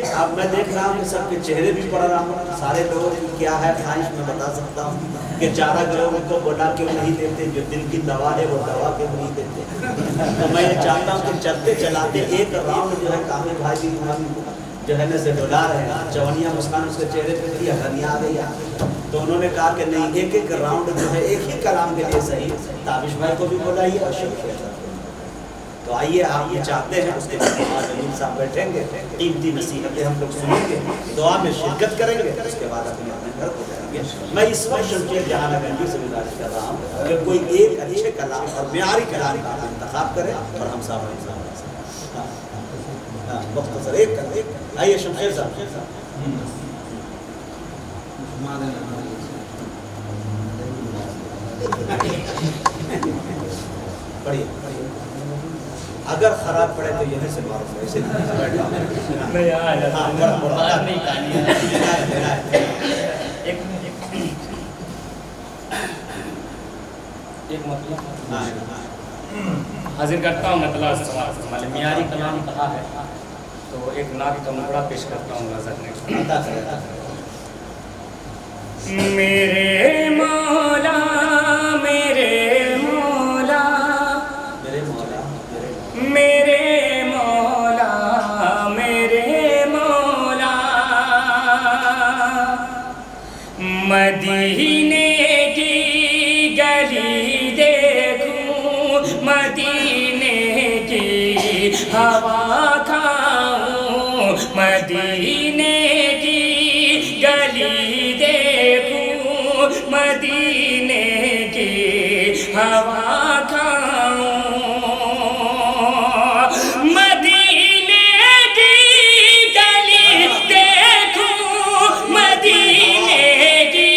اب میں دیکھ رہا ہوں کہ سب کے چہرے بھی پڑھ رہا ہوں، سارے لوگوں کی کیا ہے خواہش میں بتا سکتا ہوں کہ چارہ گروہ کو بولا کیوں نہیں دیتے، جو دل کی دوا ہے وہ دوا کیوں نہیں دیتے. تو میں یہ چاہتا ہوں کہ چلتے چلاتے ایک راؤنڈ جو ہے کامل بھائی جو ہے نا سے ڈلا رہے ہیں. چونیا مسکان اس کے چہرے پہ تھی، ہرنیا آ گئی. تو انہوں نے کہا کہ نہیں، ایک ایک راؤنڈ جو ہے ایک ہی کلام کے لیے صحیح. تابش بھائی کو بھی بلائیے اور شکریہ. تو آئیے آپ یہ چاہتے ہیں، اس کے بعد امین صاحب بیٹھیں گے، قیمتی نصیحتیں ہم لوگ سنیں گے، دعا میں شرکت کریں گے، اس کے بعد اپنے اپنے گھر کو جائیں گے. میں اس وقت شمشیر جہاں نگنجی سے گزارش کر رہا ہوں کہ کوئی ایک اچھے کلام اور معیاری کلام کا انتخاب کرے اور ہم صاحب مختصر ایک کر. آئیے شمشیر صاحب. پڑھیے. اگر خراب پڑے تو یہیں سے معروف ہے، اسے بیٹھا ایک مطلب حاضر کرتا ہوں. مطلب معیاری کلام کہا ہے تو ایک نعت کا مقرہ پیش کرتا ہوں غزل میں. میرے مولا میرے مولا میرے مولا میرے مولا، مدینے کی گلی دیکھوں، مدینے کی ہوا کھاؤں، مدینے کی گلی دیکھوں، مدینے کی ہوا کھاؤں، مدینے کی گلی دیکھوں، مدینے کی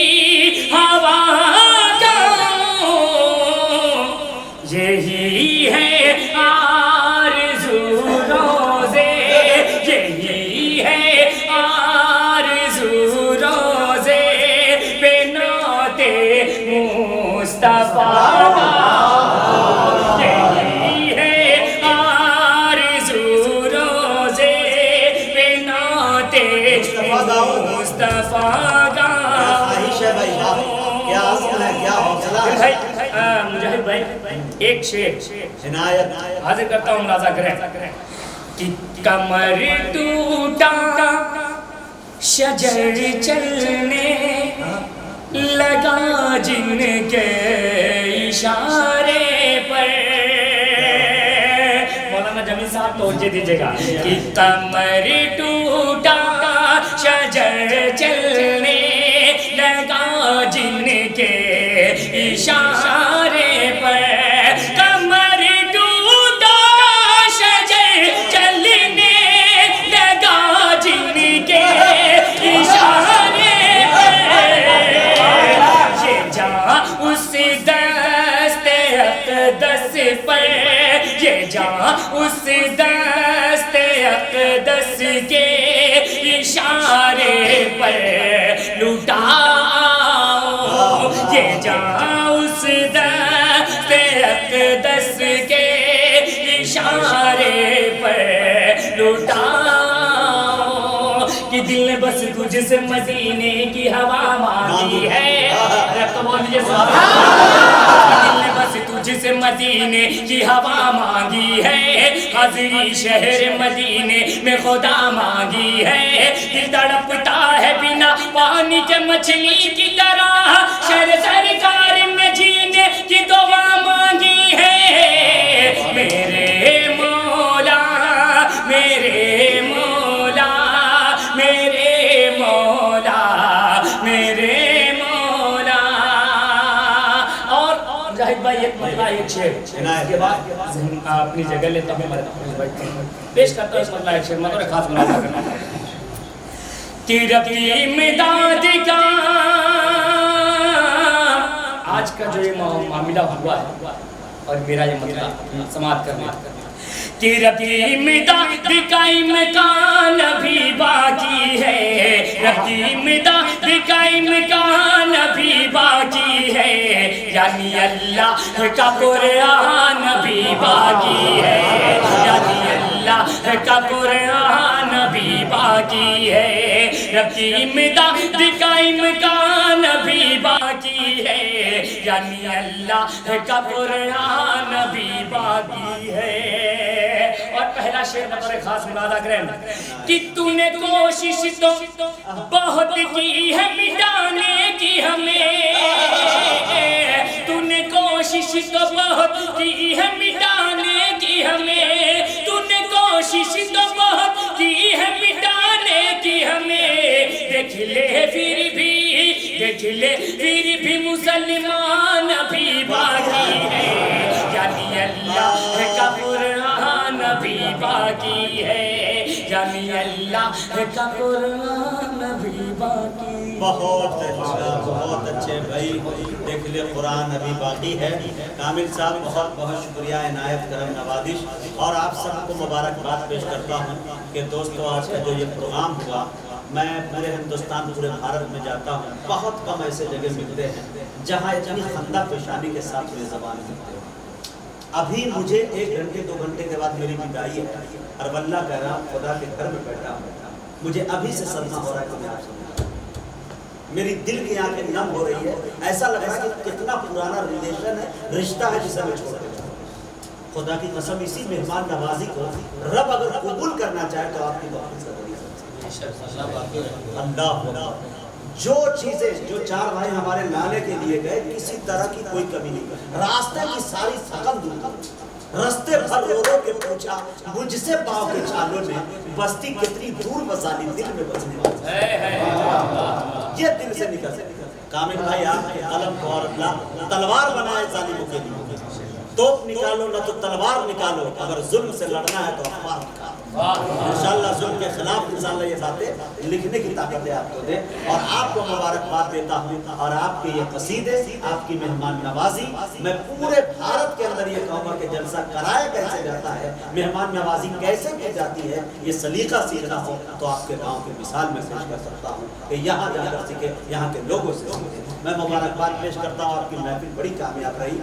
ہوا کھاؤں. یہی ہے آرزو روزے، یہی ہے آرزو روزے پہ نعت مصطفیٰ. یہی ہے آرزو روزے پہ نعت مصطفیٰ کا. مجاہد بھائی ایک شعر حاضر کرتا ہوں ملاحظہ کریں کہ کمر ٹوٹا شجر چلنے لگا جن کے اشارے پر. مولانا جمیل صاحب توجہ دیجیے گا کہ کمر ٹوٹا شجر چلنے لگا جن کے اشارے پر. کمر ٹوٹا شجر چلنے لگا جن کے اشارے پر. یہ جہاں اس دست اقدس پر، یہ جہاں اس دست اقدس کے اشارے پر لٹا. یہ جہاں اس دست اقدس کے اشارے پر لٹا. کہ دل نے بس تجھ سے مدینے کی ہوا مانگی ہے. تو بولیے دل نے بس تجھ سے مدینے کی ہوا مانگی ہے، حاضری شہر مدینے میں خدا مانگی ہے. دل تڑپتا ہے بنا پانی کے مچھلی کی طرح، شہر سرکار میں جینے کی دعا مانگی ہے. میرے مولا میرے مولا میرے مولا میرے مولا. اور مجاہد بھائی ایک مطلع ایک شعر کے بعد اپنی جگہ لیتا ہوں پیش کرتا ہوں. اس مطلع ایک شعر مطلع خاص ملاحظہ کرنا کہ ربی امداد کا آج کا جو یہ معاملہ ہوا ہے اور میرا یہ مطلع سماعت کرنا کہ ربی امداد کا امکان ابھی باقی ہے، ربی امداد کا امکان ابھی باقی ہے. یعنی اللہ کا قرآن ابھی باقی ہے، یعنی اللہ کا قرآن ابھی باقی باقی ہے، رب کی امداد کا امکان بھی باقی ہے، یعنی اللہ کا قرآن بھی باقی ہے۔ اور پہلا شعر بطور خاص ملادہ کریں کہ تو نے کوشش تو بہت کی ہے مٹانے کی ہمیں، تو نے کوشش تو بہت کی ہے مٹانے کی ہمیں، تو نے کوشش تو بہت کی ہے مٹانے کی ہمیں، دیکھ لے پھر بھی مسلمان بھی باقی ہے، یعنی اللہ کا قرآن بھی باقی ہے، یعنی اللہ کا قرآن بھی باقی ہے۔ بہت اچھے بھائی، دیکھ لے قرآن ابھی باقی ہے۔ کامل صاحب بہت بہت شکریہ، عنایت کرم نوازش، اور آپ سب کو مبارکباد پیش کرتا ہوں کہ دوستو آج کا جو یہ پروگرام ہوا، میں پورے ہندوستان پورے بھارت میں جاتا ہوں، بہت کم ایسے جگہ ملتے ہیں جہاں اتنی خندہ پیشانی کے ساتھ میری زبان ملتے ہیں۔ ابھی مجھے 1 گھنٹے 2 گھنٹے کے بعد میری بدائی ہے، اور واللہ کہہ رہا ہوں خدا کے گھر میں بیٹھا ہوں، مجھے ابھی سے صدمہ ہو رہا ہے کہ میں آپ سے میری دل کی آنکھیں نم ہو رہی ہے، ایسا لگ رہا ہے کہ کتنا پرانا ریلیشن ہے، رشتہ ہے جسے میں چھوڑ کے جاؤں۔ خدا کی قسم اسی مہمان نوازی کو رب اگر قبول کرنا چاہے تو آپ کی بہت ضروری ہے۔ اللہ جو چیزیں جو 4 بھائی ہمارے لانے کے لیے گئے، کسی طرح کی کوئی کمی نہیں، راستے کی ساری تھکن دور کر، راستے بھر رو رو کے پوچھا مجھ سے پاؤں کے چھالوں نے بستی کتنی دور بسانی، دل میں بسنے والی، یہ دل سے نکل سکتا۔ کامل بھائی آپ کے قلم کو اور اللہ تلوار بنائے ظالموں کے لیے، توپ نکالو نہ تو تلوار نکالو، اگر ظلم سے لڑنا ہے تو افوار نکالو۔ انشاءاللہ ظلم کے خلاف انشاءاللہ یہ باتیں لکھنے کی طاقتیں آپ کو دیں، اور آپ کو مبارکباد دیتا ہوں، اور آپ کے یہ قصیدے، آپ کی مہمان نوازی، میں پورے بھارت کے اندر یہ کہوں گا کہ جلسہ کرایا کیسے جاتا ہے، مہمان نوازی کیسے کی جاتی ہے، یہ سلیقہ سیکھنا ہو تو آپ کے گاؤں کی مثال میں پیش کر سکتا ہوں کہ یہاں جا کر سیکھے، یہاں کے لوگوں سے سیکھے۔ میں مبارکباد پیش کرتا ہوں، آپ کی محفل بڑی کامیاب رہی۔